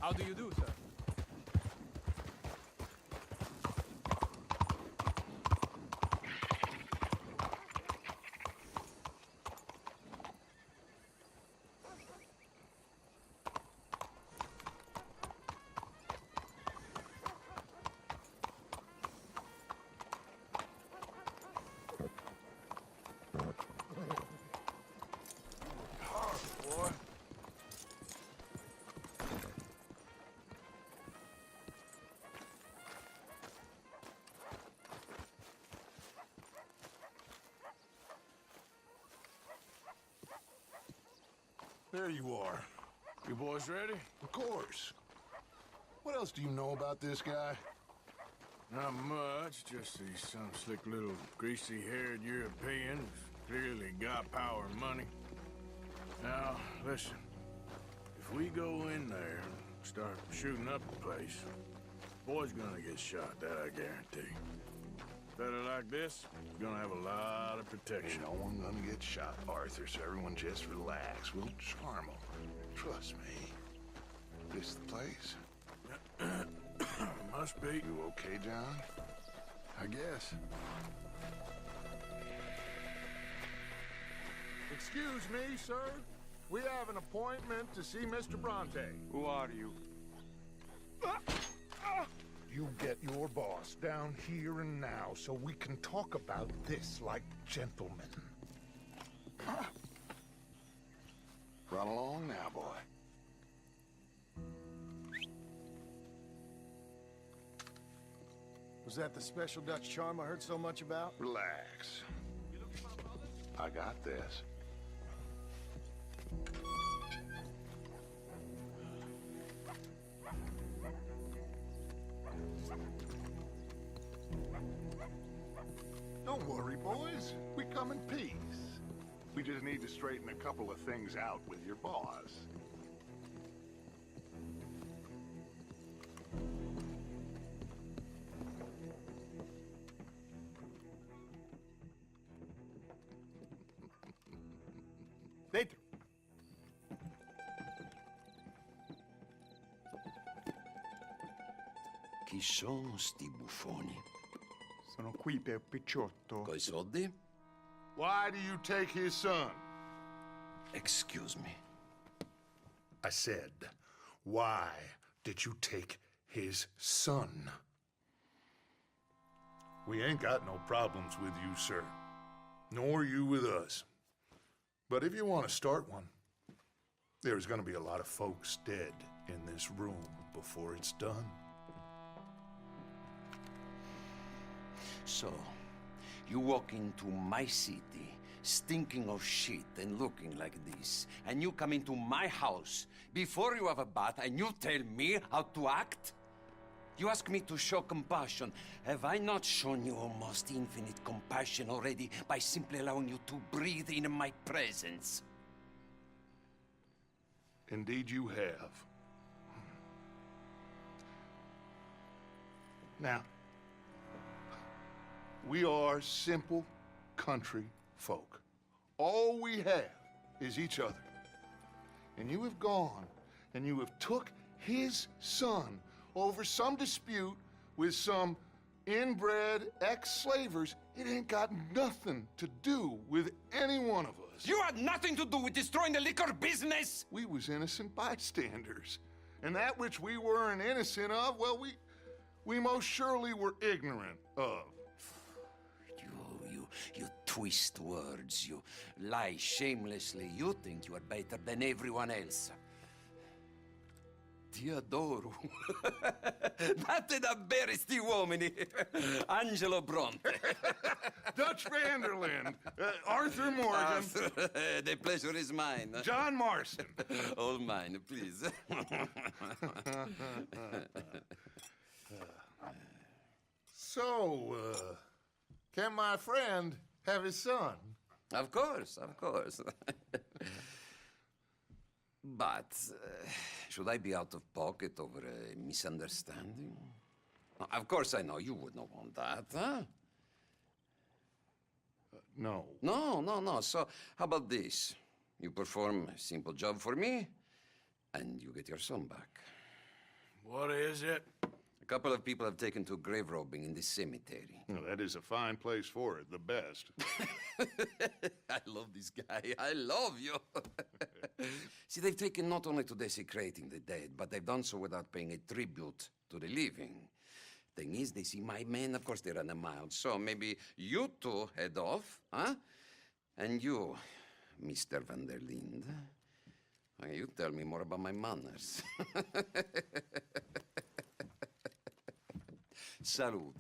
How do you do, sir? Boy. There you are. You boys ready? Of course. What else do you know about this guy? Not much, just he's some slick little greasy-haired European who's clearly got power and money. Now, listen. If we go in there and start shooting up the place, boy's gonna get shot, that I guarantee. Better like this, we're gonna have a lot of protection. Ain't no one gonna get shot, Arthur, so everyone just relax. We'll charm them. Trust me. This the place? Must be. You okay, John? I guess. Excuse me, sir. We have an appointment to see Mr. Bronte. Who are you? You get your boss down here and now so we can talk about this like gentlemen. Run along now, boy. Was that the special Dutch charm I heard so much about? Relax. I got this. Don't worry, boys. We come in peace. We just need to straighten a couple of things out with your boss. Dentro. Chi sono sti buffoni? Sono qui per Picciotto. Coi soldi? Why do you take his son? Excuse me. I said, why did you take his son? We ain't got no problems with you, sir. Nor you with us. But if you want to start one, there's gonna be a lot of folks dead in this room before it's done. So, you walk into my city, stinking of shit and looking like this, and you come into my house before you have a bath and you tell me how to act? You ask me to show compassion. Have I not shown you almost infinite compassion already by simply allowing you to breathe in my presence? Indeed you have. Now, we are simple country folk. All we have is each other. And you have gone and you have took his son over some dispute with some inbred ex-slavers. It ain't got nothing to do with any one of us. You had nothing to do with destroying the liquor business! We was innocent bystanders. And that which we weren't innocent of, well, we most surely were ignorant of. You twist words, you lie shamelessly, you think you are better than everyone else. Ti adoro. Date davvero sti uomini. Angelo Bronte. Dutch Vanderland, Arthur Morgan, The pleasure is mine. John Marston. All mine, please. So, can my friend have his son? Of course, of course. But should I be out of pocket over a misunderstanding? Of course I know you would not want that, huh? No. No. So how about this? You perform a simple job for me, and you get your son back. What is it? A couple of people have taken to grave robbing in this cemetery. Well, that is a fine place for it, the best. I love this guy. I love you. See, they've taken not only to desecrating the dead, but they've done so without paying a tribute to the living. Thing is, they see my men, of course they run a mile. So maybe you two head off, huh? And you, Mr. van der Linde, you tell me more about my manners. Salute.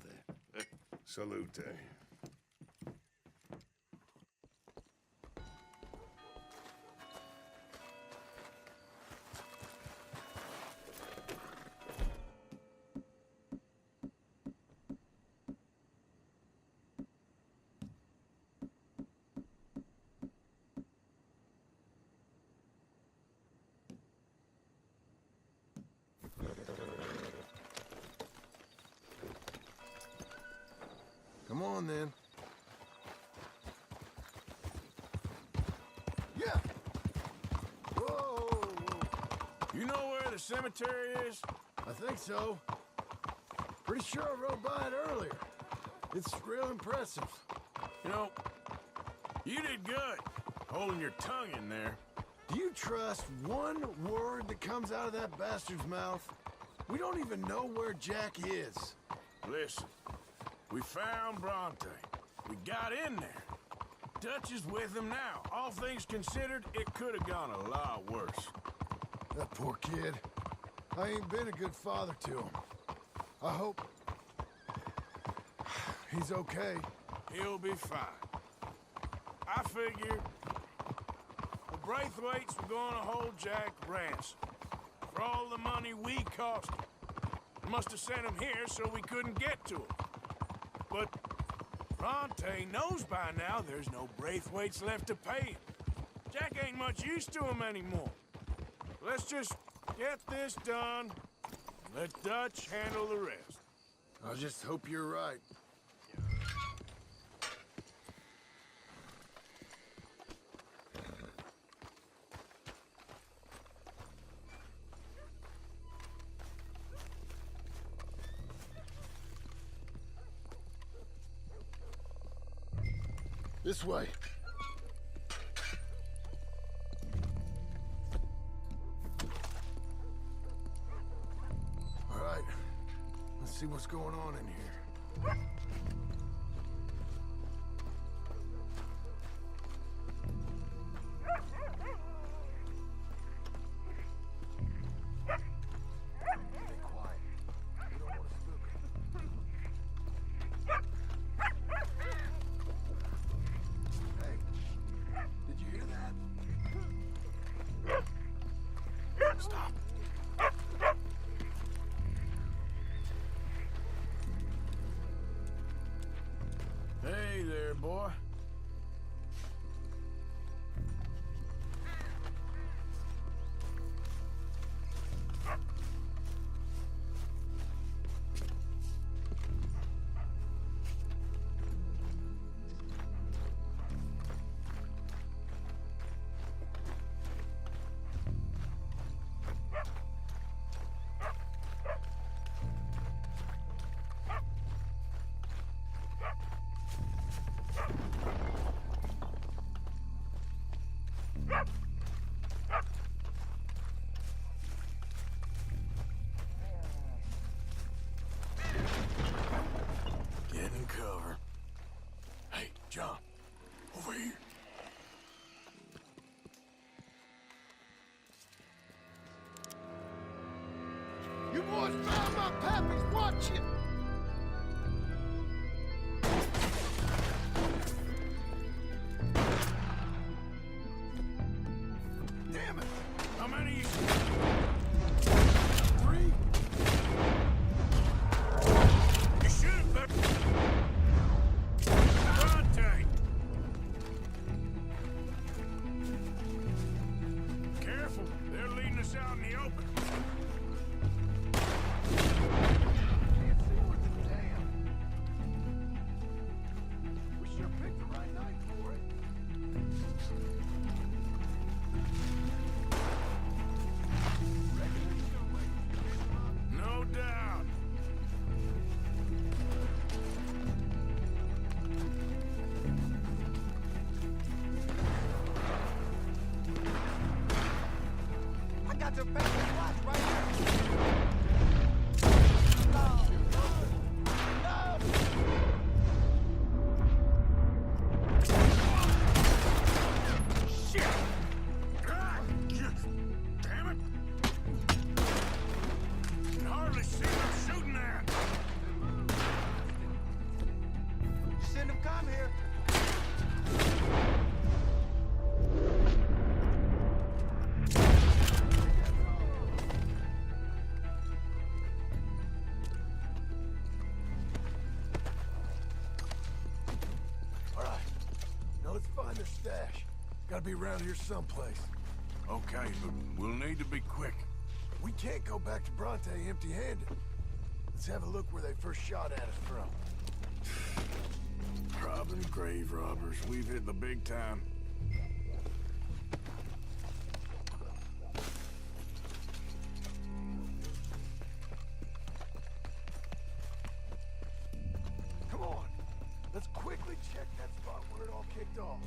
Salute. Come on, then. Yeah! Whoa! You know where the cemetery is? I think so. Pretty sure I rode by it earlier. It's real impressive. You know, you did good, holding your tongue in there. Do you trust one word that comes out of that bastard's mouth? We don't even know where Jack is. Listen, we found Bronte. We got in there. Dutch is with him now. All things considered, it could have gone a lot worse. That poor kid. I ain't been a good father to him. I hope he's okay. He'll be fine. I figured the Braithwaites were going to hold Jack ransom for all the money we cost him. They must have sent him here so we couldn't get to him. But Bronte knows by now there's no Braithwaites left to pay him. Jack ain't much use to him anymore. Let's just get this done and let Dutch handle the rest. I just hope you're right. This way. All right. Let's see what's going on in here. Stop. Hey there, boy. Get in cover. Hey, John, over here. You boys found my pappy's watching! Damn it! How many you... 3? You should have left... Bronte! Careful, they're leading us out in the open. Can't see worth a damn. We sure picked the right night for it. Reckon we still wait to get him up? to pass the flats right here. Shit! God! Damn it! You can hardly see what I'm shooting at. You shouldn't have come here. All right. Now let's find their stash. Gotta be around here someplace. Okay, but we'll need to be quick. We can't go back to Bronte empty-handed. Let's have a look where they first shot at us from. Robbing grave robbers. We've hit the big time. Come on. Let's quickly check that spot where it all kicked off.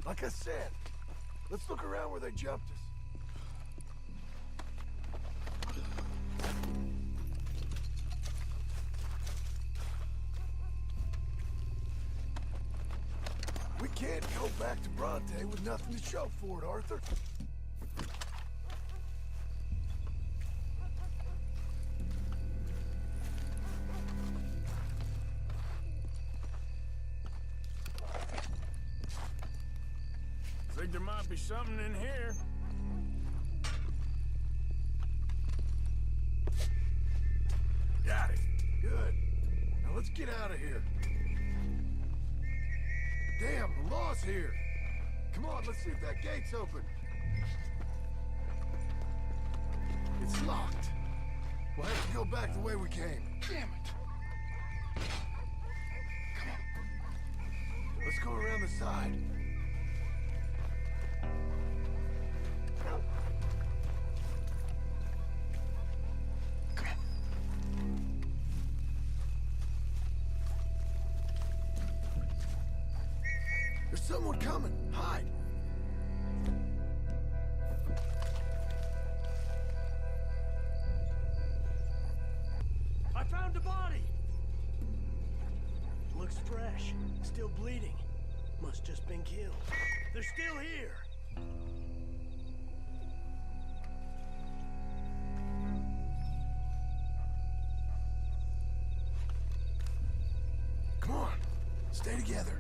Like I said, let's look around where they jumped us. We can't go back to Bronte with nothing to show for it, Arthur. Think there might be something in here. Got it. Good. Now let's get out of here. Damn, the law's here. Come on, let's see if that gate's open. It's locked. We'll have to go back the way we came. Damn it. Let's go around the side. There's someone coming. Hide. I found a body! Looks fresh. Still bleeding. Must just been killed. They're still here! Come on. Stay together.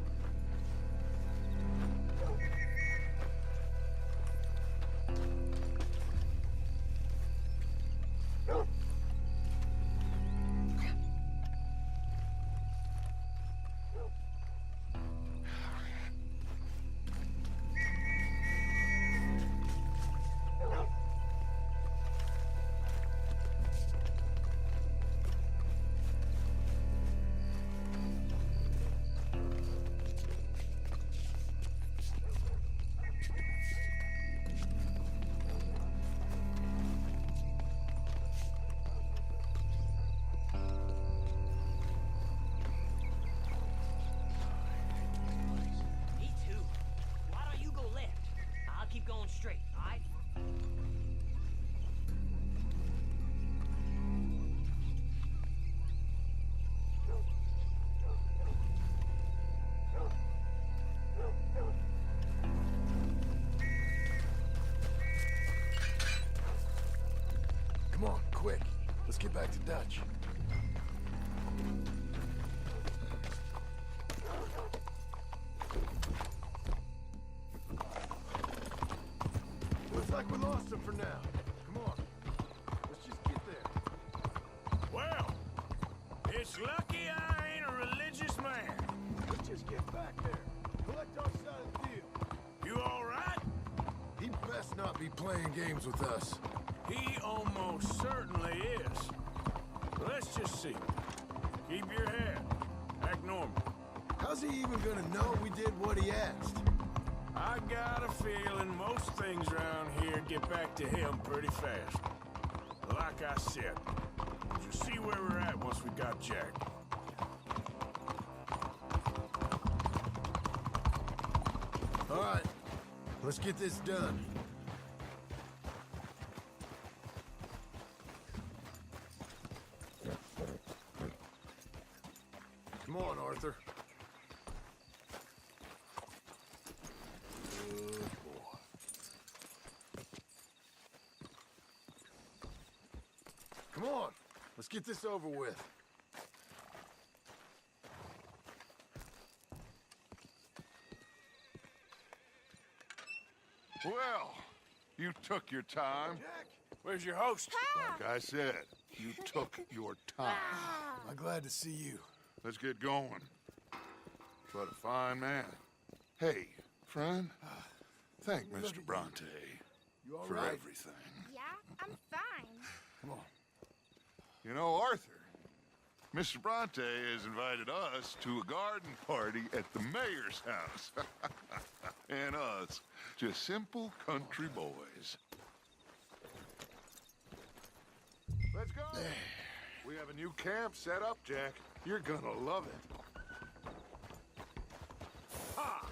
Me too. Why don't you go left? I'll keep going straight, alright? Come on, quick. Let's get back to Dutch. Looks like we lost him for now. Come on. Let's just get there. Well, it's lucky I ain't a religious man. Let's just get back there. Collect our side of the deal. You all right? He best not be playing games with us. He almost certainly is. Let's just see. Keep your head. Act normal. How's he even gonna know we did what he asked? I got a feeling most things around here get back to him pretty fast. Like I said, We'll see where we're at once we got Jack. All right, let's get this done. Come on, Arthur. Good boy. Come on, let's get this over with. Well, you took your time. Jack, Where's your host? Like I said, you took your time. I'm glad to see you. Let's get going. What a fine man. Hey, friend, thank Mr. Bronte You all for right? everything. Yeah, I'm fine. Come on. You know, Arthur, Mr. Bronte has invited us to a garden party at the mayor's house. And us, just simple country boys. Let's go. We have a new camp set up, Jack. You're gonna love it. Ha!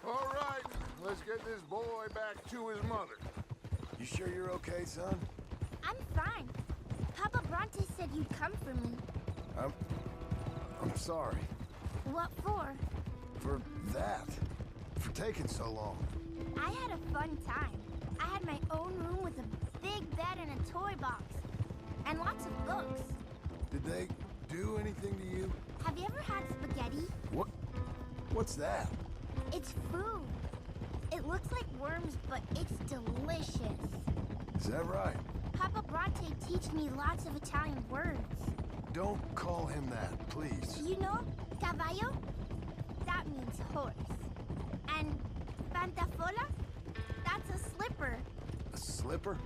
All right, let's get this boy back to his mother. You sure you're okay, son? I'm fine. Papa Bronte said you'd come for me. I'm sorry What for? for that. For taking so long. I had a fun time. I had my own room with a big bed and a toy box. And lots of books. Did they do anything to you? Have you ever had spaghetti? What's that? It's food. It looks like worms, but it's delicious. Is that right? Papa Bronte teach me lots of Italian words. Don't call him that, please. You know, caballo? That means horse. And pantafola? That's a slipper. A slipper?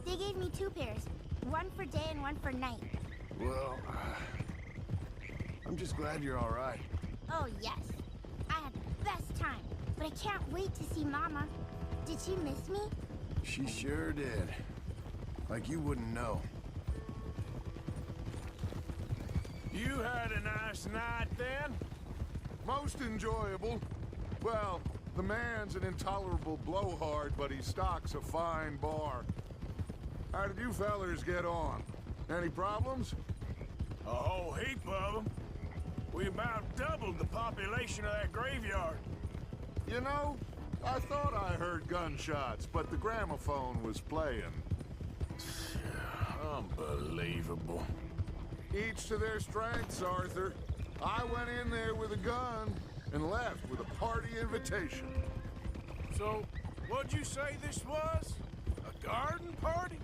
They gave me 2 pairs. One for day and one for night. Well, I'm just glad you're all right. Oh, yes. I had the best time. But I can't wait to see Mama. Did she miss me? She sure did. Like you wouldn't know. You had a nice night then? Most enjoyable. Well, the man's an intolerable blowhard, but he stocks a fine bar. How did you fellers get on? Any problems? A whole heap of them. We about doubled the population of that graveyard. You know, I thought I heard gunshots, but the gramophone was playing. Unbelievable. Each to their strengths, Arthur. I went in there with a gun and left with a party invitation. So, what'd you say this was? A garden party?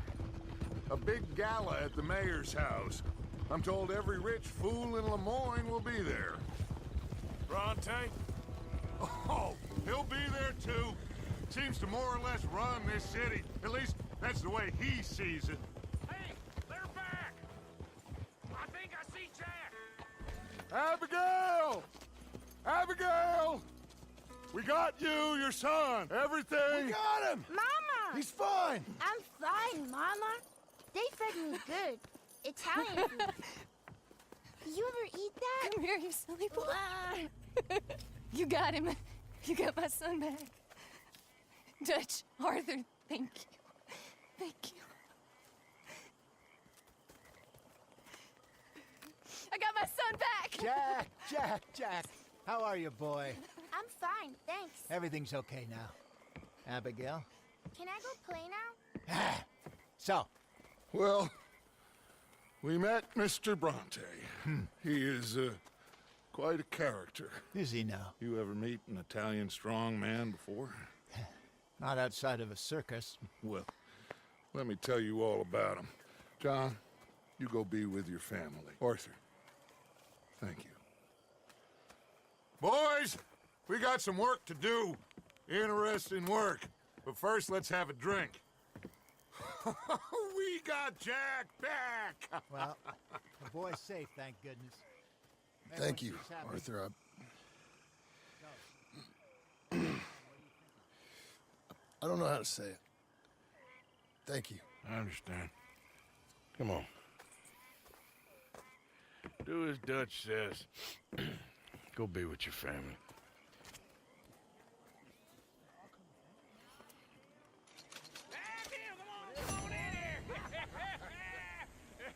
A big gala at the mayor's house. I'm told every rich fool in Lemoyne will be there. Bronte? Oh, he'll be there too. Seems to more or less run this city. At least, that's the way he sees it. Hey, they're back! I think I see Jack! Abigail! Abigail! We got you, your son, everything. We got him! Mama! He's fine! I'm fine, Mama. They fed me good. Italian food. You ever eat that? Come here, you silly boy. Ah. You got him. You got my son back. Dutch, Arthur, thank you. Thank you. I got my son back! Jack. How are you, boy? I'm fine, thanks. Everything's okay now. Abigail? Can I go play now? So, Well, we met Mr. Bronte. He is quite a character. is he now? You ever meet an Italian strong man before? Not outside of a circus. Well, let me tell you all about him. John, you go be with your family. Arthur, thank you. Boys, we got some work to do. Interesting work. But first, let's have a drink. We got Jack back! Well, the boy's safe, thank goodness. Thank you, Everyone seems happy. Arthur. I don't know how to say it. Thank you. I understand. Come on. Do as Dutch says. Go be with your family.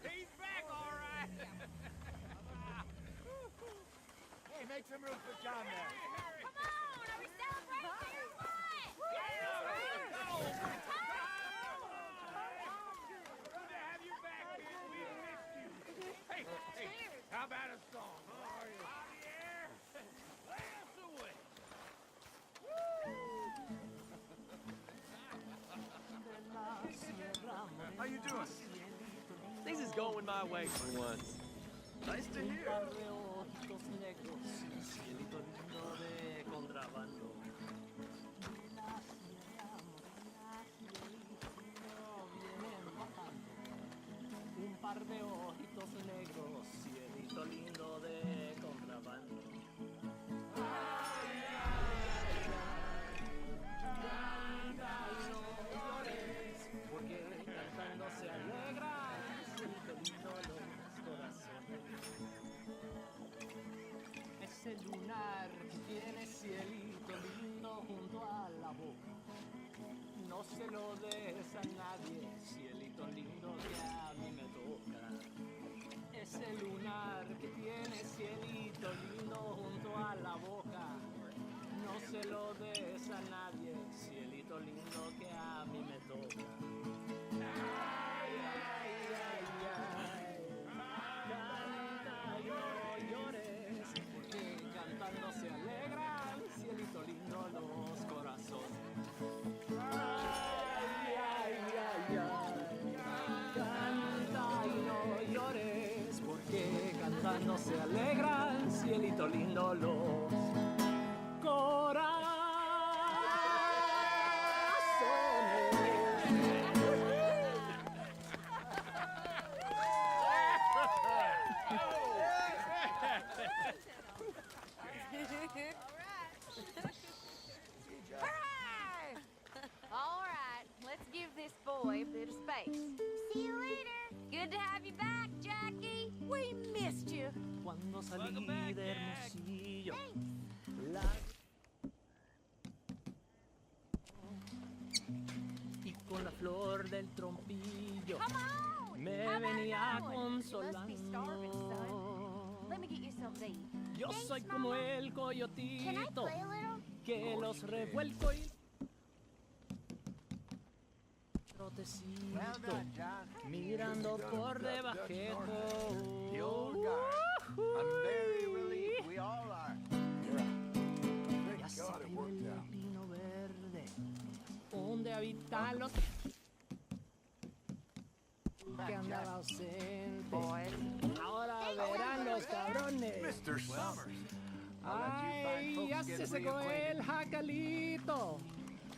He's back, all right. Hey, make some room for John there. Come on, are we celebrating or what? Good to have you back, kid. We missed you. Hey, how about a song? How are you? Javier, lay us away. How you doing? Things is going my way for once. Nice to hear. Un par de ojitos negros, cielito lindo de contrabando. Canta y no llores, porque cantando se alegra, cielito lindo los corazones. Ese lunar que tiene cielito lindo junto a la boca. No se lo des a nadie, cielito lindo que a mí me toca. Ese lunar que tiene cielito lindo junto a la boca. No se lo des a nadie, cielito lindo que a mí me toca. Ay, ay, ay, ay. Canta y no llores, porque cantando se alegran, cielito lindo los corazones. Ay, ay, ay, ay. Canta y no llores, porque cantando se alegran, cielito lindo los corazones. Hooray! All right, let's give this boy a bit of space. See you later. Good to have you back, Jackie. We missed you. Cuando salí de Hermosillo, la... y con la flor del trompillo Come on. me How about venía going? You must be starving, son. consolando. Let me get you something to eat. Yo Thanks, soy como Mama. el Can I coyotito play a little? que los revuelco y trotecito, Well done, John. mirando por debajejo. The old guard. I'm very relieved. We all are. Ya se tiene el pino verde, donde habitan los que andaba ausente. Ahora verán los cabrones. Mr. Summers. Ay, ya se secó el jacalito,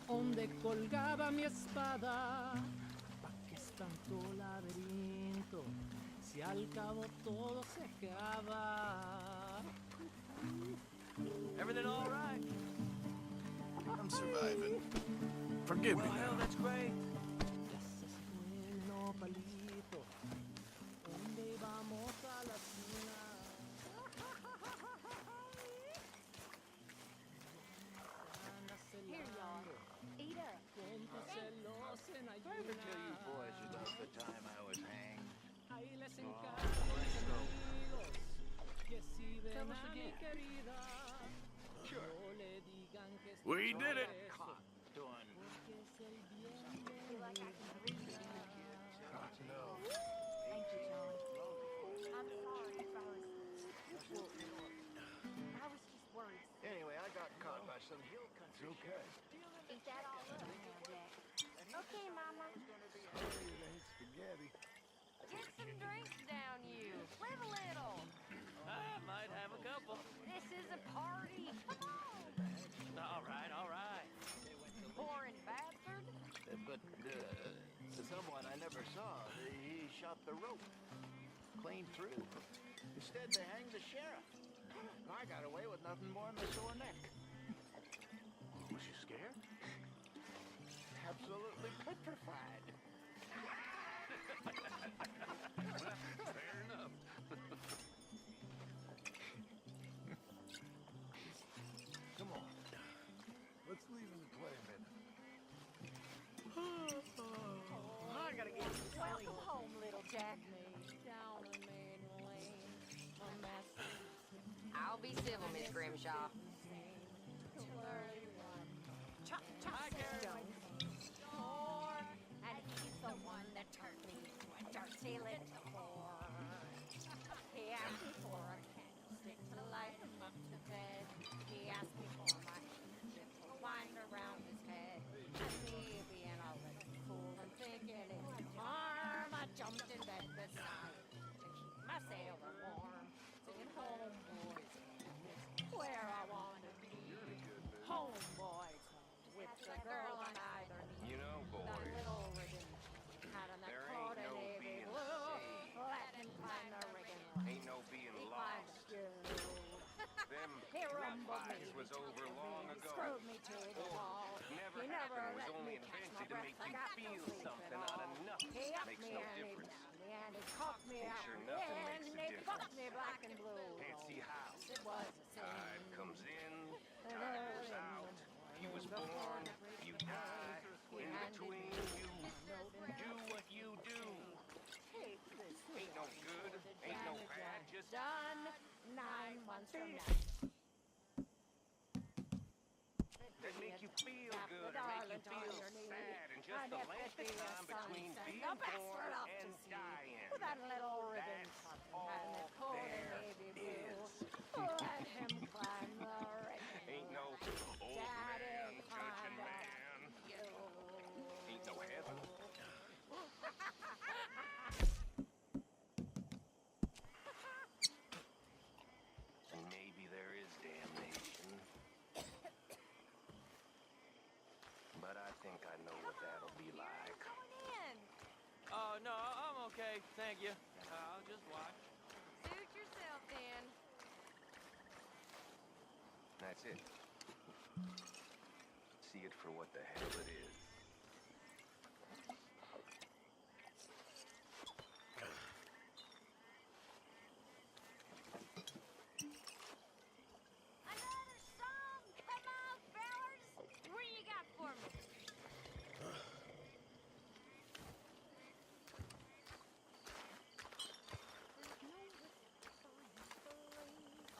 donde colgaba mi espada. ¿Pa' qué es tanto laberinto, si al cabo todo se acaba? Everything all right? I'm surviving. Forgive me Well, hell, now. that's great. Ya se secó el nopalito, donde vamos a la cena. Here, y'all. Eat up. Ahí les encargo, mis amigos, que si ven a mi querida, no le digan que estoy We did it. preso, porque es el bien de Like I mi can read vida. Thank you, Johnny. I'm sorry if I was... I was just worried. Anyway, I got caught by some hill country. Okay. Eat that all up now, Jack. Okay, Mama. Spaghetti. Get some drinks down, you. Live a little. I might have a couple. This is a party. Come on. All right, all right. Pouring bastard. But someone I never saw, he shot the rope clean through. Instead, they hanged the sheriff. I got away with nothing more than a sore neck. Was you scared? Absolutely petrified. Y'all be civil, Miss Grimshaw. Chop, chop, Jones. And he's the one that turned me into a dirty little whore. He asked me for a candlestick to light him up to bed. He asked me for my handkerchief to wind around his head. And me being a little fool and thinking it was harm, I jumped in bed beside him to keep my sailor warm. Singing home, boys, where I want to be. Home, boys, with the girl on either knee. You know, boys, That little ribbon had on that there coat ain't and no navy being blue. saved. Let him climb the rigging. Ain't no being He climbed lost. the skid. Them He rumbled me, fights was he over tumbled long me, ago. screwed me to the wall. Never He never happened. It was let only me catch my invented to breath. make I you got no feel sleep something at out all. of nothing. He upped Makes me no and he difference. down me and he cocked me Ain't out sure and nothing in makes and a he difference. fucked me black and blue. Can't see how. It was a sin. Tide comes in, And tide early goes in the out. You was morning, before born, every you day, die. he In handed between, me you a note and do what you do. take this. Ain't no good, ain't no bad, just done 9 months from now. that make you feel good or make you feel sad, and just the length of time between being born and dying. With that little ribbon That's tucked all behind that coat and there navy blue. is. Let him climb the rigging. Ain't no old Daddy man judging climbed up man. Ain't no heaven. And maybe there is damnation. But I think I know what that'll be like. Oh, no, I'm okay. Thank you. I'll just watch. Suit yourself, then. That's it. See it for what the hell it is. Another song? Come on, fellas. What do you got for me?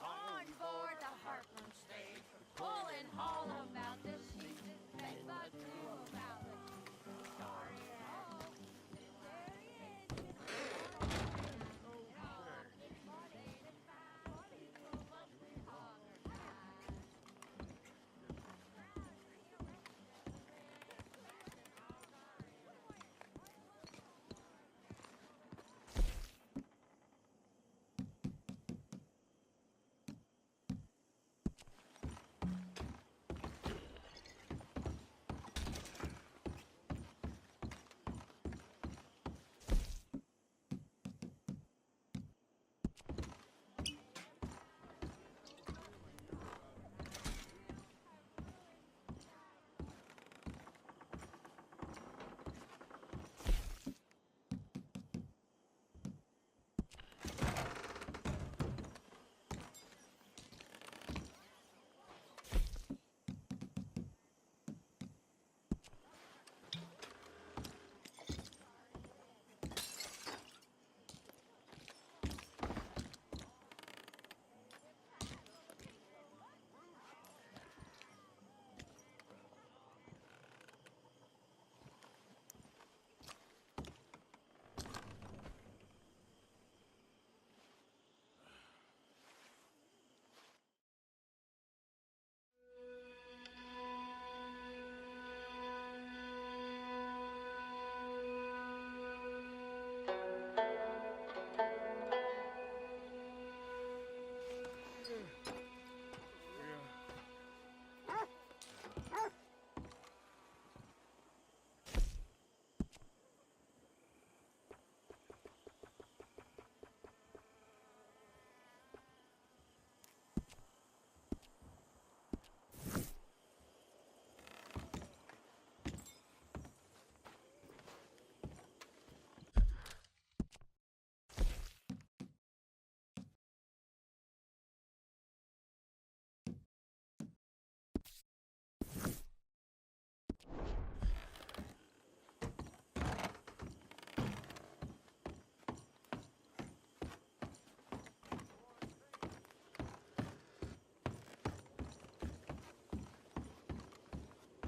On board the Heartland stage, pulling all about this season, they thought too about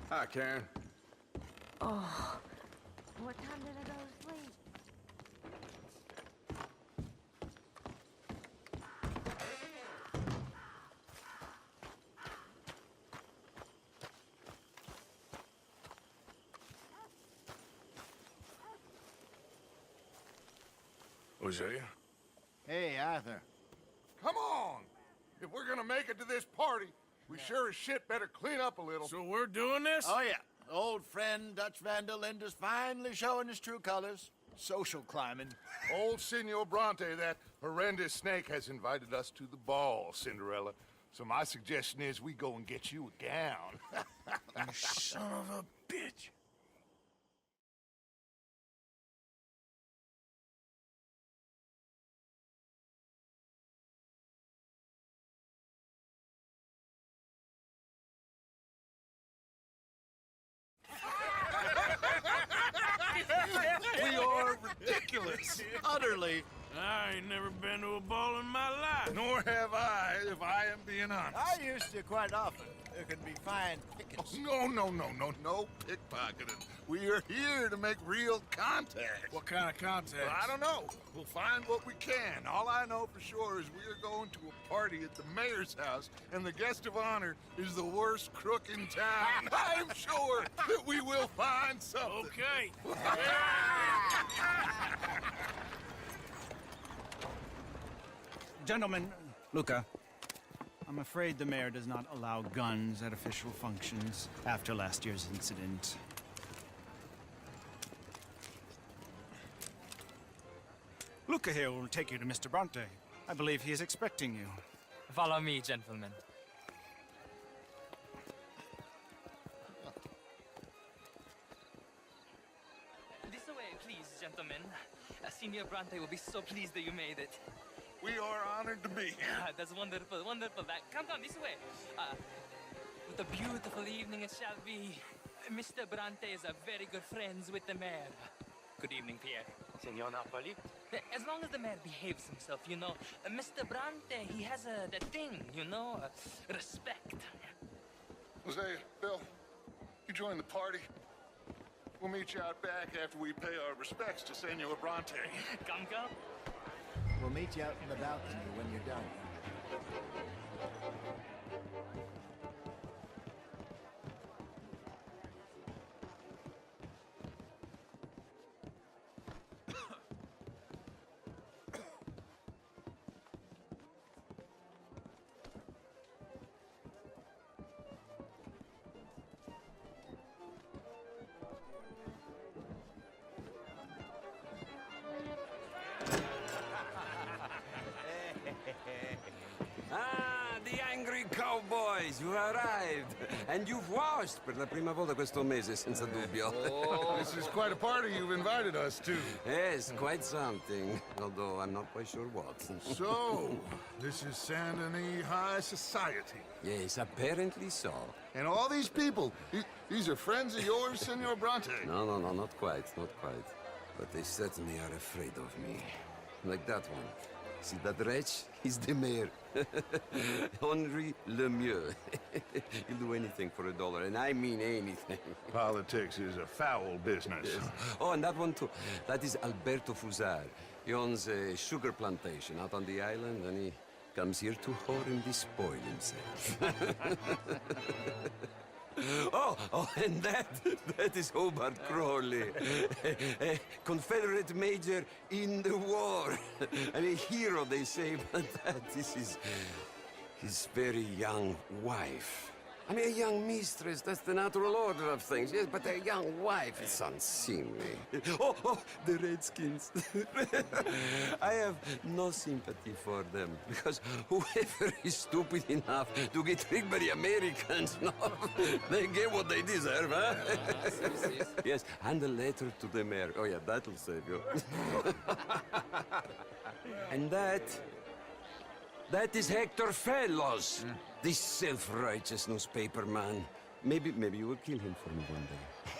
Hi, Karen. Oh. What time did I go to sleep? Hosea? Hey, Arthur. Come on! If we're gonna make it to this party, we sure as shit better clean up a little. So we're doing this? Oh, yeah. Old friend Dutch Van der Linde's finally showing his true colors. Social climbing. Old Senor Bronte, that horrendous snake, has invited us to the ball, Cinderella. So my suggestion is we go and get you a gown. You son of a bitch. We are ridiculous. Utterly. I ain't never been to a ball in my life. Nor have I, if I am being honest. I used to quite often. There can be fine pickings. No pickpocketing. We are here to make real contact. What kind of contact? Well, I don't know. We'll find what we can. All I know for sure is we are going to a party at the mayor's house, and the guest of honor is the worst crook in town. I'm sure that we will find something. Okay. Gentlemen, Luca, I'm afraid the mayor does not allow guns at official functions after last year's incident. Luca here will take you to Mr. Bronte. I believe he is expecting you. Follow me, gentlemen. This way, please, gentlemen. Senior Bronte will be so pleased that you made it. We are honored to be here. That's wonderful, wonderful. Come, this way. What a beautiful evening it shall be. Mr. Bronte is a very good friends with the mayor. Good evening, Pierre. Senor Napoli? As long as the mayor behaves himself, you know. Mr. Bronte, he has that thing, you know, respect. Jose, Bill, you join the party. We'll meet you out back after we pay our respects to Senor Bronte. Come. We'll meet you out in the balcony when you're done. The angry cowboys, you arrived. And you've washed per la prima volta questo mese, senza dubbio. This is quite a party you've invited us to. Yes, quite something. Although I'm not quite sure what. So, this is Saint Denis High Society. Yes, apparently so. And all these people, these are friends of yours, Senor Bronte? No, not quite. But they certainly are afraid of me. Like that one. See that wretch? He's the mayor. Henri Lemieux. He'll do anything for $1, and I mean anything. Politics is a foul business. Yes. Oh, and that one too. That is Alberto Fusar. He owns a sugar plantation out on the island, and he comes here to horribly spoil himself. Oh, and that is Hobart Crawley, a Confederate major in the war, and a hero, they say, but that is his very young wife. I mean, a young mistress, that's the natural order of things, yes, but a young wife, it's unseemly. Oh, the Redskins. I have no sympathy for them, because whoever is stupid enough to get tricked by the Americans, no, they get what they deserve, huh? Yes, and a letter to the mayor. Oh, yeah, that'll save you. And that is Hector Fellows. This self-righteous newspaper man. Maybe you will kill him for me one day.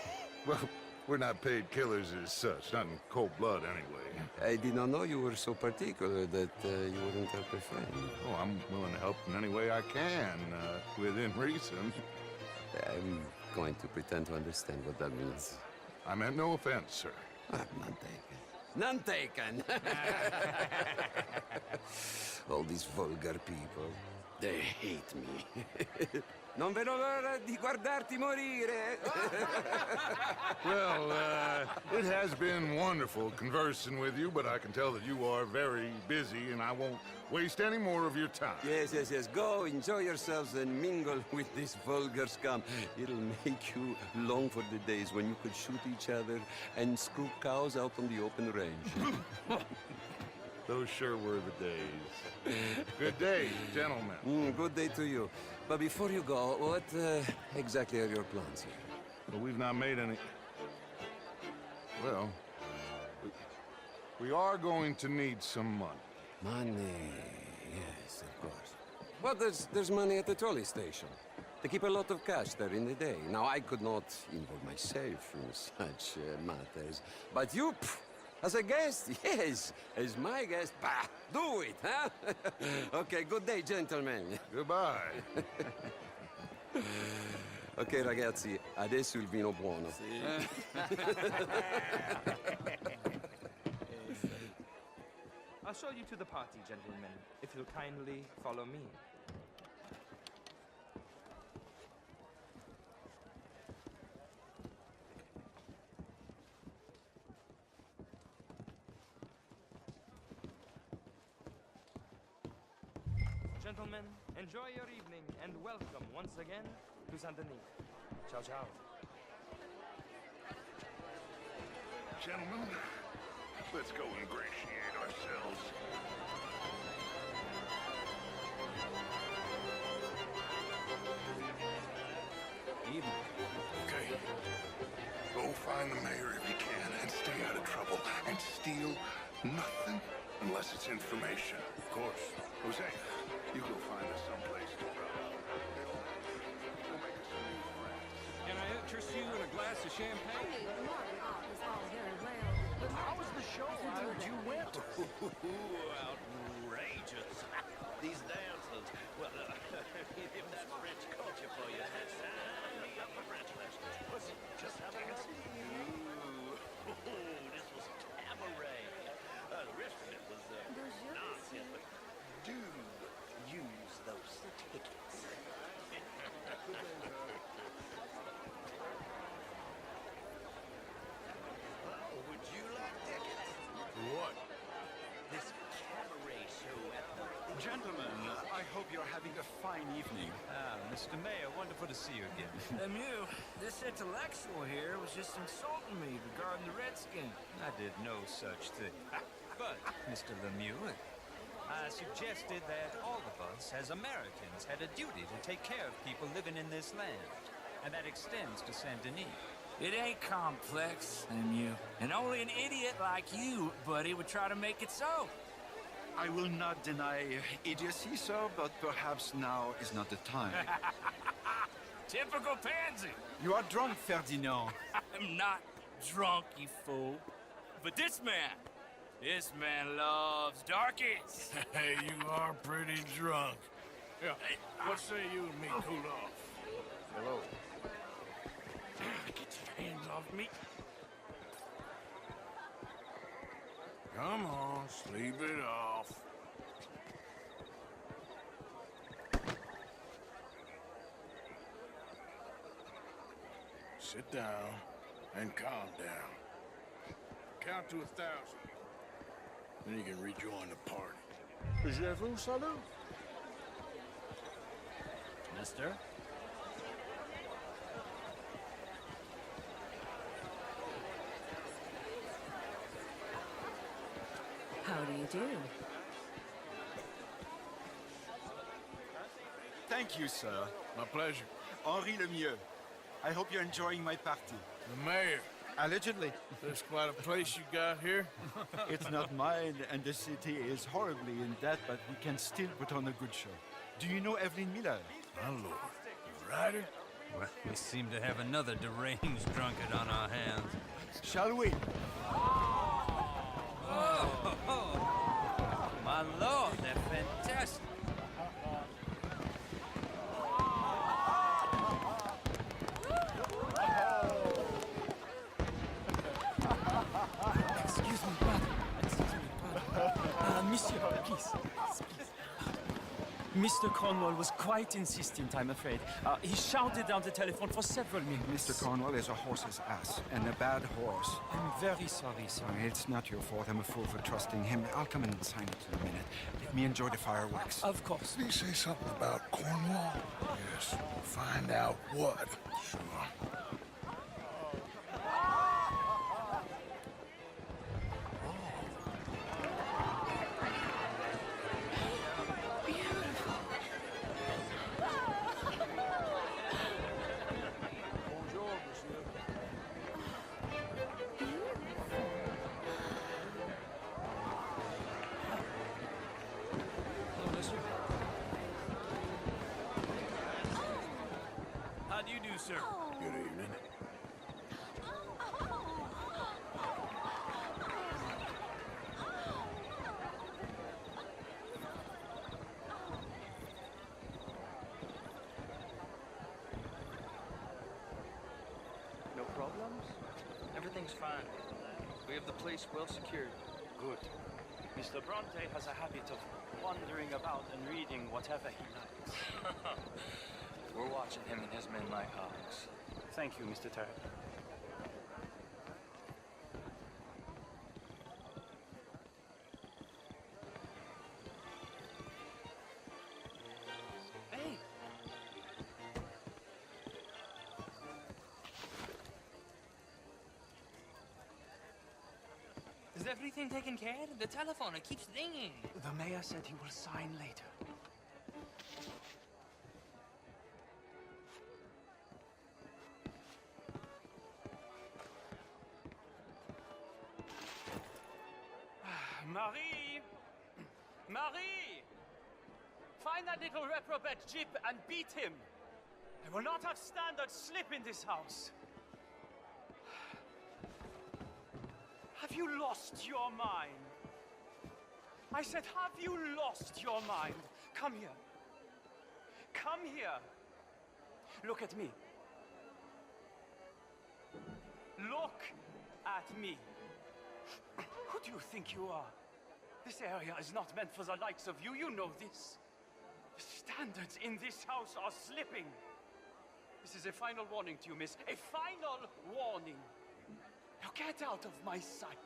Well, we're not paid killers as such, not in cold blood anyway. I did not know you were so particular that you wouldn't help a friend. Oh, I'm willing to help in any way I can, within reason. going to pretend to understand what that means. I meant no offense, sir. None taken. None taken! All these vulgar people, they hate me. Non vedo l'ora di guardarti morire. Well, it has been wonderful conversing with you, but I can tell that you are very busy, and I won't waste any more of your time. Yes. Go, enjoy yourselves, and mingle with this vulgar scum. It'll make you long for the days when you could shoot each other and screw cows out on the open range. Those sure were the days. Good day, gentlemen. Good day to you. But before you go, what exactly are your plans here? Well, we've not made any... Well, we are going to need some money. Money, yes, of course. But there's money at the trolley station. They keep a lot of cash there in the day. Now, I could not involve myself in such matters. But you, as a guest, yes, as my guest, bah, do it, huh? Okay, good day, gentlemen. Goodbye. Ok, ragazzi, adesso il vino buono. I'll show you to the party, gentlemen, if you'll kindly follow me. Gentlemen, enjoy your evening and welcome once again to Saint Denis. Ciao, ciao. Gentlemen, let's go ingratiate ourselves. Evening. Okay. Go find the mayor if you can and stay out of trouble. And steal nothing unless it's information. Of course. Jose, you go find us someplace to rub out. We'll make us some new friends. Can I interest you in a glass of champagne? How was the show? I heard you went. Outrageous. These dances. Well, if that's French culture for you, sign me up for French lessons. Listen, just have a listen. Ooh, this was cabaret. The rest of it was nonsense, but do use those tickets. Would you like tickets? What? This cabaret show at the... Gentlemen, I hope you're having a fine evening. Mr. Mayor, wonderful to see you again. Lemieux, this intellectual here was just insulting me regarding the Redskins. I did no such thing. But, Mr. Lemieux, I suggested that all of us, as Americans, had a duty to take care of people living in this land. And that extends to Saint Denis. It ain't complex, Lemieux. And only an idiot like you, buddy, would try to make it so. I will not deny idiocy, sir, but perhaps now is not the time. Typical pansy. You are drunk, Ferdinand. I'm not drunk, you fool. But this man loves darkies. Hey, you are pretty drunk. Yeah, what say you and me cool off? Hello. Get your hands off me. Come on, sleep it off. Sit down and calm down. Count to 1,000. Then you can rejoin the party. Je vous salue. Mister? How do you do? Thank you, sir. My pleasure. Henri Lemieux. I hope you're enjoying my party. The mayor. Allegedly. There's quite a place you got here. It's not mine, and the city is horribly in debt, but we can still put on a good show. Do you know Evelyn Miller? My lord. You rider? Well, we seem to have another deranged drunkard on our hands. Shall we? Oh, my lord, they're fantastic. Monsieur, please. Mr. Cornwall was quite insistent, I'm afraid. He shouted down the telephone for several minutes. Mr. Cornwall is a horse's ass, and a bad horse. I'm very sorry, sir. It's not your fault. I'm a fool for trusting him. I'll come and sign it in a minute. Let me enjoy the fireworks. Of course. Did he say something about Cornwall? Yes. Find out what. Sure. How do you do, sir? Good evening. No problems? Everything's fine. We have the place well secured. Good. Mr. Bronte has a habit of wandering about and reading whatever he likes. We're watching him and his men like hawks. Thank you, Mr. Turret. Hey! Is everything taken care of? The telephone, it keeps ringing. The mayor said he will sign later. Marie! Marie! Find that little reprobate Jip and beat him! I will not have standard slip in this house! Have you lost your mind? I said, have you lost your mind? Come here. Come here. Look at me. Look at me. Who do you think you are? This area is not meant for the likes of you. You know this. The standards in this house are slipping. This is a final warning to you, miss. A final warning. Now get out of my sight.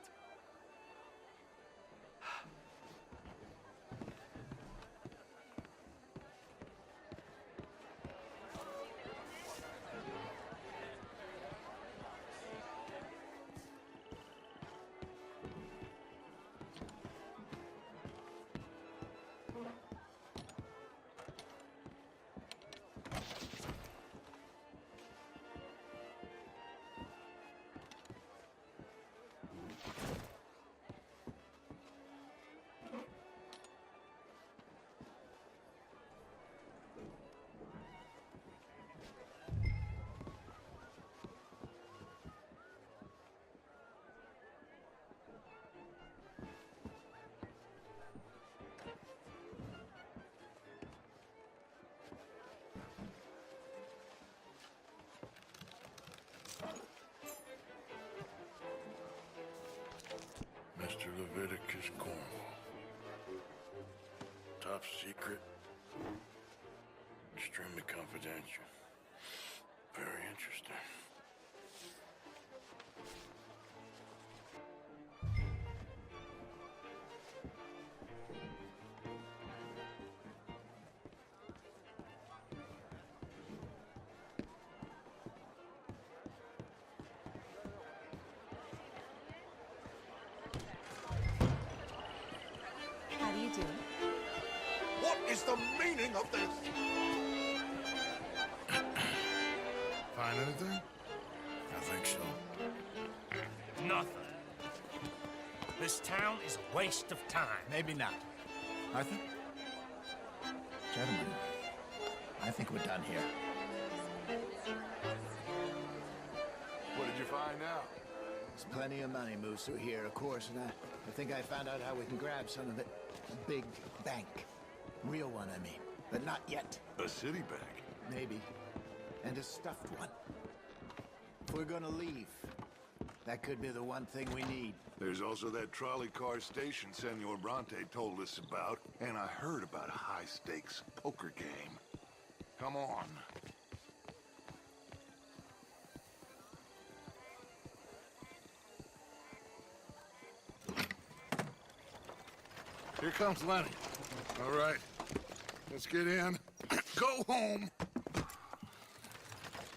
Mr. Leviticus Cornwall. Top secret. Extremely confidential. Very interesting. How do you do? What is the meaning of this? Find anything? I think so. Nothing. This town is a waste of time. Maybe not. Arthur? Gentlemen, I think we're done here. What did you find out? There's plenty of money moves through here, of course, and I think I found out how we can grab some of it. A big bank. Real one, I mean. But not yet. A city bank? Maybe. And a stuffed one. If we're gonna leave, That could be the one thing we need. There's also that trolley car station Senor Bronte told us about, and I heard about a high-stakes poker game. Come on. Here comes Lenny. All right, let's get in. Go home.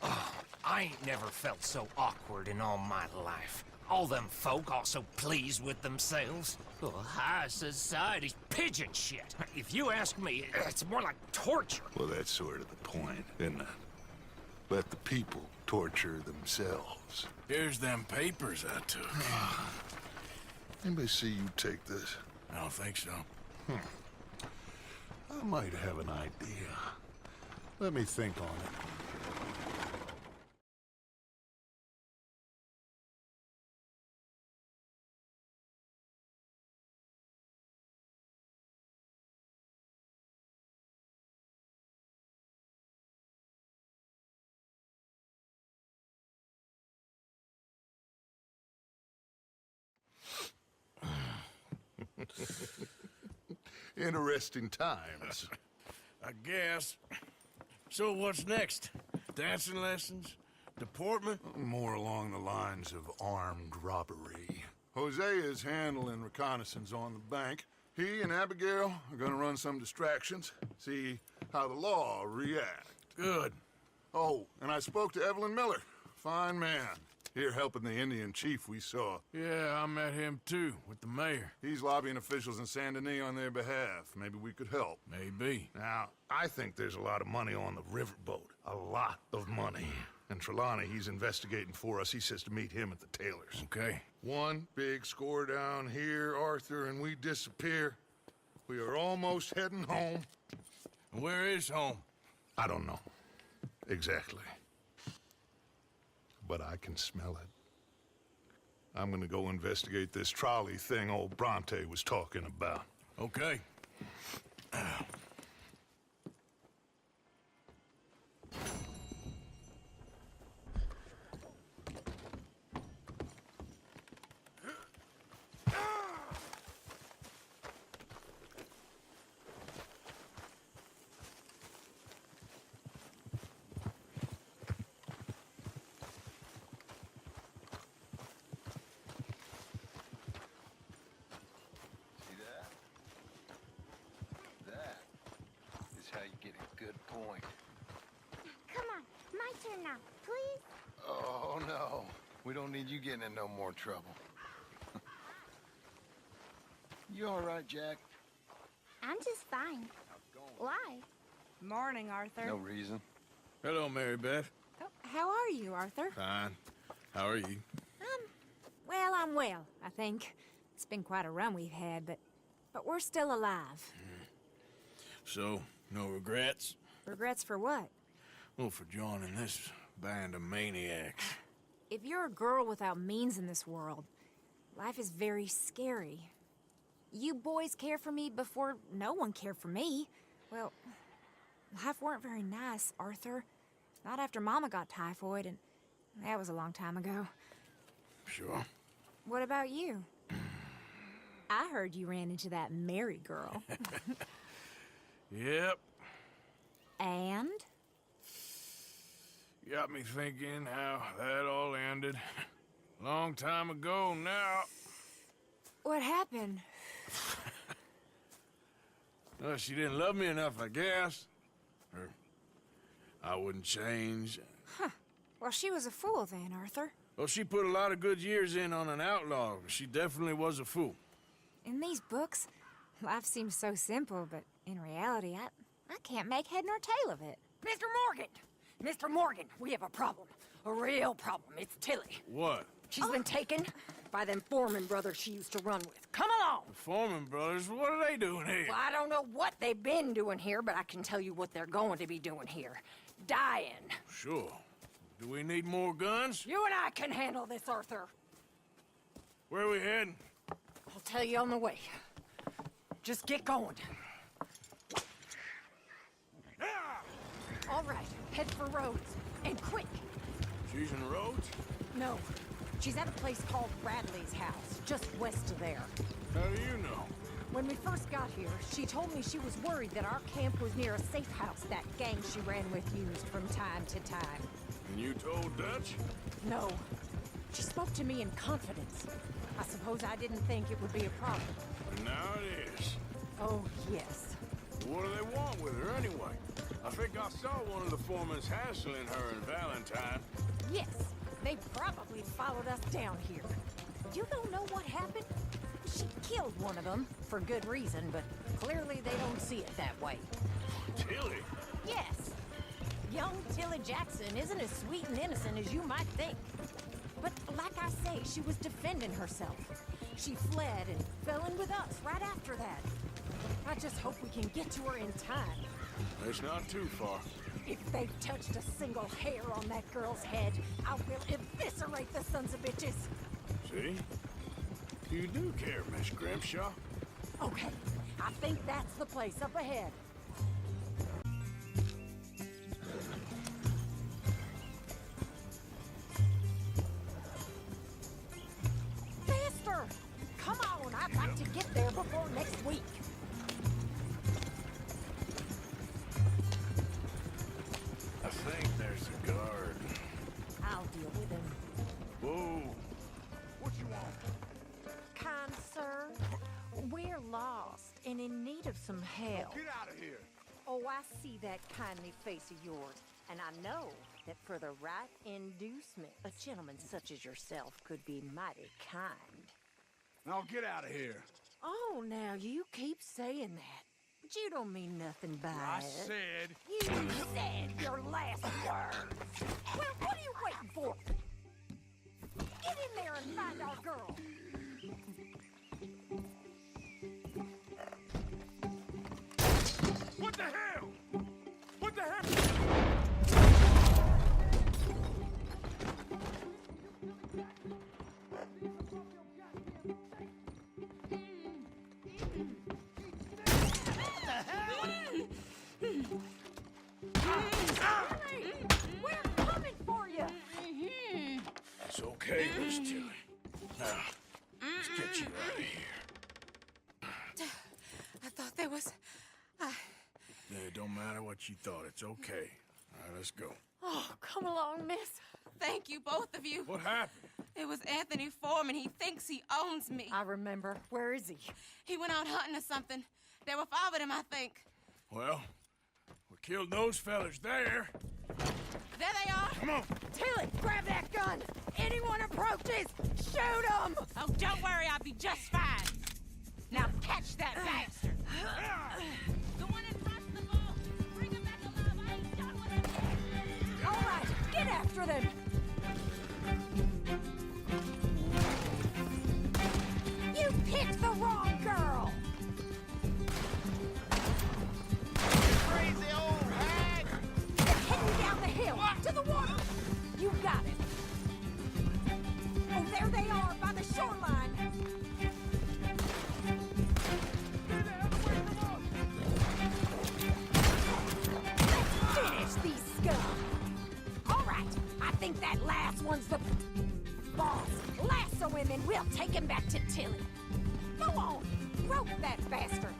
Oh, I ain't never felt so awkward in all my life. All them folk all so pleased with themselves. Oh, high society's pigeon shit. If you ask me, it's more like torture. Well, that's sort of the point, isn't it? Let the people torture themselves. Here's them papers I took. Anybody see you take this? I don't think so. I might have an idea. Let me think on it. Interesting times. I guess. So what's next? Dancing lessons? Deportment? More along the lines of armed robbery. Hosea is handling reconnaissance on the bank. He and Abigail are gonna run some distractions, see how the law react. Good. Oh, and I spoke to Evelyn Miller. Fine man. Here helping the Indian chief we saw. Yeah, I met him too, with the mayor. He's lobbying officials in Saint Denis on their behalf. Maybe we could help. Maybe. Now, I think there's a lot of money on the riverboat. A lot of money. And Trelawney, he's investigating for us. He says to meet him at the Taylor's. Okay. One big score down here, Arthur, and we disappear. We are almost heading home. Where is home? I don't know. Exactly. But I can smell it. I'm gonna go investigate this trolley thing old Bronte was talking about. Okay. How you get a good point. Come on, my turn now, please. Oh, no. We don't need you getting in no more trouble. You all right, Jack? I'm just fine. Why? Morning, Arthur. No reason. Hello, Mary Beth. Oh, how are you, Arthur? Fine. How are you? Well, I'm well, I think. It's been quite a run we've had, but we're still alive. So, no regrets? Regrets for what? Well, for joining this band of maniacs. If you're a girl without means in this world, life is very scary. You boys cared for me before no one cared for me. Well, life weren't very nice, Arthur. Not after Mama got typhoid, and that was a long time ago. Sure. What about you? I heard you ran into that Mary girl. Yep. And? Got me thinking how that all ended. Long time ago now. What happened? Well, she didn't love me enough, I guess. Or I wouldn't change. Huh. Well, she was a fool then, Arthur. Well, she put a lot of good years in on an outlaw. She definitely was a fool. In these books, life seems so simple, but in reality, I can't make head nor tail of it. Mr. Morgan! Mr. Morgan, we have a problem. A real problem. It's Tilly. What? She's been taken by them Foreman brothers she used to run with. Come along! The Foreman brothers? What are they doing here? Well, I don't know what they've been doing here, but I can tell you what they're going to be doing here. Dying. Sure. Do we need more guns? You and I can handle this, Arthur. Where are we heading? I'll tell you on the way. Just get going. All right, head for Rhodes. And quick. She's in Rhodes? No, She's at a place called Bradley's house, just west of there. How do you know? When we first got here, she told me she was worried that our camp was near a safe house that gang she ran with used from time to time. And you told Dutch? No. She spoke to me in confidence. I suppose I didn't think it would be a problem. And now it is. Oh, yes. What do they want with her anyway? I think I saw one of the foremans hassling her and Valentine. Yes, they probably followed us down here. You don't know what happened? She killed one of them, for good reason, but clearly they don't see it that way. Tilly? Yes. Young Tilly Jackson isn't as sweet and innocent as you might think. But like I say, she was defending herself. She fled and fell in with us right after that. I just hope we can get to her in time. It's not too far. If they've touched a single hair on that girl's head, I will eviscerate the sons of bitches. See? You do care, Miss Grimshaw. Okay, I think that's the place up ahead. Faster! Come on, I'd like to get there before next week. I think there's a guard. I'll deal with him. Whoa! What you want? Kind sir, we're lost and in need of some help. Get out of here. Oh, I see that kindly face of yours, and I know that for the right inducement, a gentleman such as yourself could be mighty kind. Now get out of here. Oh, now you keep saying that. But you don't mean nothing by I it. said... You said your last words. Well, what are you waiting for? Get in there and find our girl. What the hell? What the hell? We're coming for you. It's okay, Miss Tilly. Now, let's get you out of here. I thought there was... It don't matter what you thought. It's okay. All right, let's go. Oh, come along, miss. Thank you, both of you. What happened? It was Anthony Foreman. He thinks he owns me. I remember. Where is he? He went out hunting or something. There were 5 of them, I think. Well, we killed those fellas there. There they are. Come on. Tilly, grab that gun. Anyone approaches, shoot them. Oh, don't worry. I'll be just fine. Now catch that bastard. The one in front of the boat. Bring him back alive. I ain't done with him. All right, get after them. You picked the wrong girl. Crazy old hag! They're heading down the hill to the water. You got it. Oh, there they are by the shoreline. Let's finish these scum. All right, I think that last one's the boss. Lasso him and we'll take him back to Tilly. Go on, rope that bastard.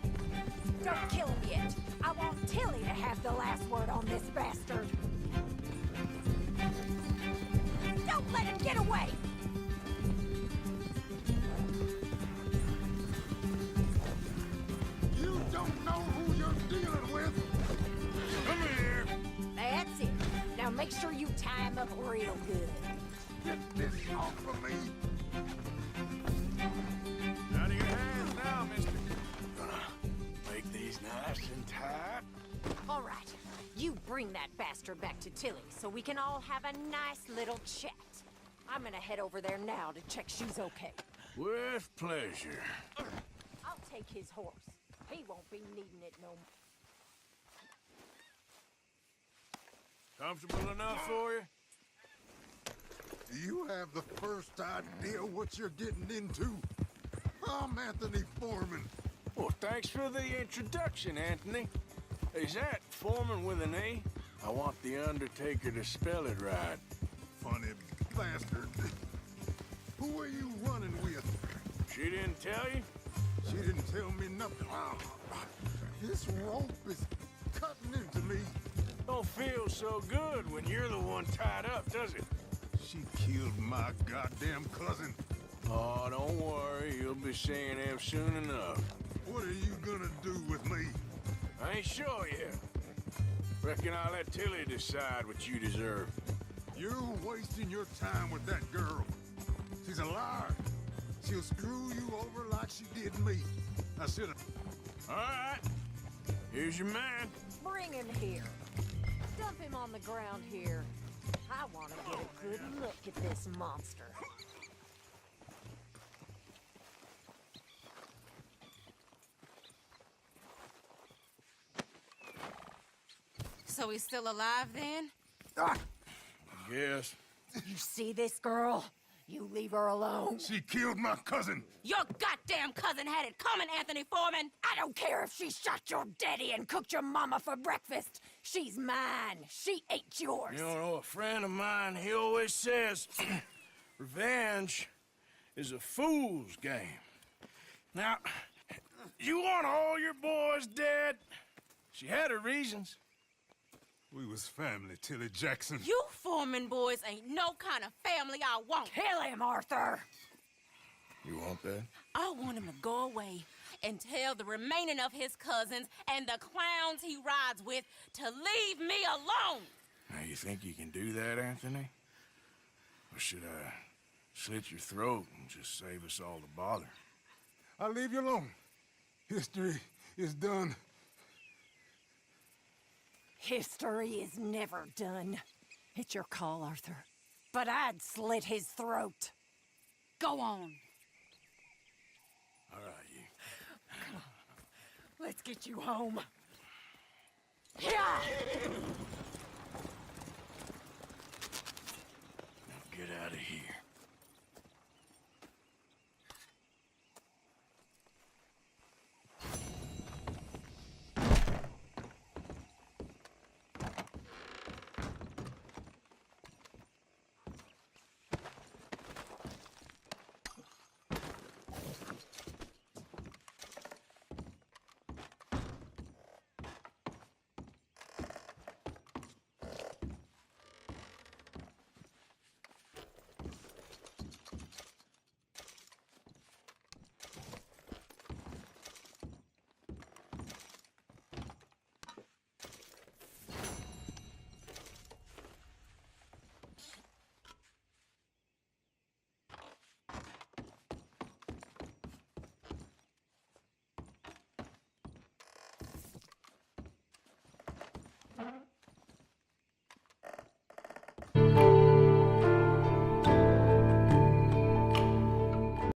Don't kill him yet. I want Tilly to have the last word on this bastard. Don't let him get away! You don't know who you're dealing with. Come here. That's it. Now make sure you tie him up real good. Get this off of me. Out of your hands now, mister. Gonna make these nice and tight. All right, you bring that bastard back to Tilly so we can all have a nice little chat. I'm gonna head over there now to check she's okay. With pleasure. I'll take his horse. He won't be needing it no more. Comfortable enough for you? You have the first idea what you're getting into. I'm Anthony Foreman. Well, thanks for the introduction, Anthony. Is that Foreman with an A? I want the Undertaker to spell it right. Funny bastard. Who are you running with? She didn't tell you? She didn't tell me nothing. This rope is cutting into me. Don't feel so good when you're the one tied up, does it? She killed my goddamn cousin. Oh, don't worry. You'll be seeing him soon enough. What are you gonna do with me? I ain't sure yet. Reckon I'll let Tilly decide what you deserve. You're wasting your time with that girl. She's a liar. She'll screw you over like she did me. I should've... All right. Here's your man. Bring him here. Dump him on the ground here. I want to get a good look at this monster. So he's still alive then? Yes. You see this girl? You leave her alone. She killed my cousin. Your goddamn cousin had it coming, Anthony Foreman. I don't care if she shot your daddy and cooked your mama for breakfast. She's mine. She ain't yours. You know, a friend of mine, he always says, revenge is a fool's game. Now, you want all your boys dead? She had her reasons. We was family, Tilly Jackson. You Foreman boys ain't no kind of family I want. Kill him, Arthur. You want that? I want him to go away and tell the remaining of his cousins and the clowns he rides with to leave me alone. Now, you think you can do that, Anthony? Or should I slit your throat and just save us all the bother? I'll leave you alone. History is done. History is never done. It's your call, Arthur. But I'd slit his throat. Go on. All right, you. Come on. Let's get you home. Yeah! Now get out of here.